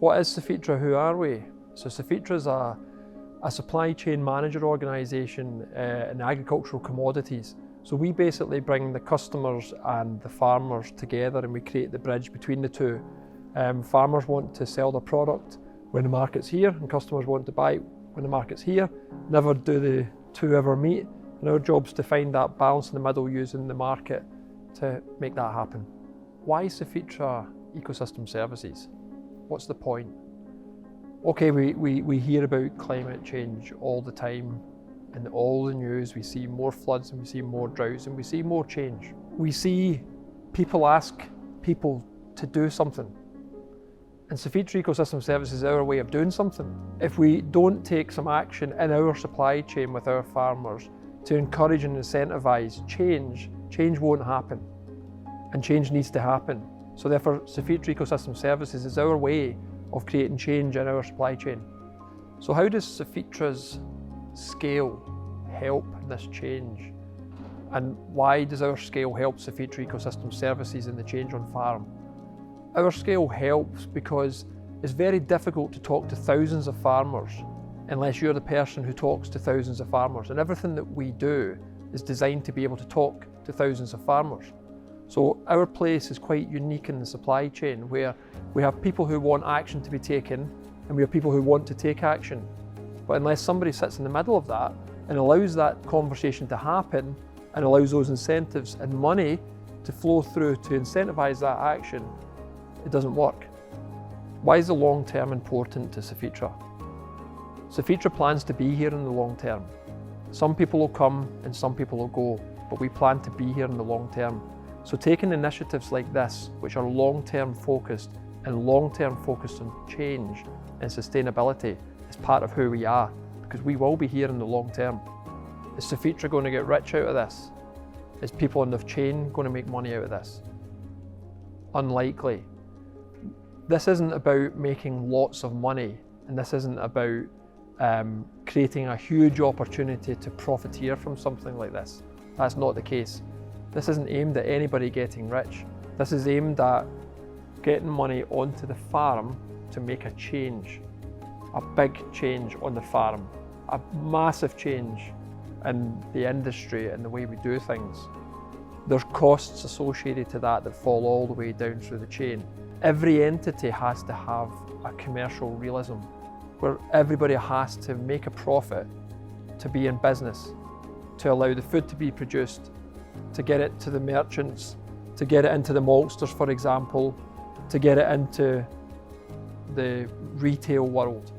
What is Cefetra? Who are we? So Cefetra is a supply chain manager organisation in agricultural commodities. So we basically bring the customers and the farmers together, and we create the bridge between the two. Farmers want to sell their product when the market's here, and customers want to buy when the market's here. Never do the two ever meet, and our job's to find that balance in the middle using the market to make that happen. Why Cefetra Ecosystem Services? What's the point? Okay, we hear about climate change all the time. In all the news, we see more floods and we see more droughts and we see more change. We see people ask people to do something. And Cefetra Ecosystem Services is our way of doing something. If we don't take some action in our supply chain with our farmers to encourage and incentivise change, change won't happen. And change needs to happen. So therefore, Cefetra Ecosystem Services is our way of creating change in our supply chain. So how does Cefetra's scale help in this change? And why does our scale help Cefetra Ecosystem Services in the change on farm? Our scale helps because it's very difficult to talk to thousands of farmers unless you're the person who talks to thousands of farmers. And everything that we do is designed to be able to talk to thousands of farmers. So our place is quite unique in the supply chain, where we have people who want action to be taken and we have people who want to take action. But unless somebody sits in the middle of that and allows that conversation to happen and allows those incentives and money to flow through to incentivise that action, it doesn't work. Why is the long term important to Cefetra? Cefetra plans to be here in the long term. Some people will come and some people will go, but we plan to be here in the long term. So taking initiatives like this, which are long-term focused and long-term focused on change and sustainability, is part of who we are, because we will be here in the long term. Is Cefetra going to get rich out of this? Is people in the chain going to make money out of this? Unlikely. This isn't about making lots of money, and this isn't about creating a huge opportunity to profiteer from something like this. That's not the case. This isn't aimed at anybody getting rich. This is aimed at getting money onto the farm to make a change, a big change on the farm, a massive change in the industry and the way we do things. There's costs associated to that fall all the way down through the chain. Every entity has to have a commercial realism, where everybody has to make a profit to be in business, to allow the food to be produced, to get it to the merchants, to get it into the maltsters, for example, to get it into the retail world.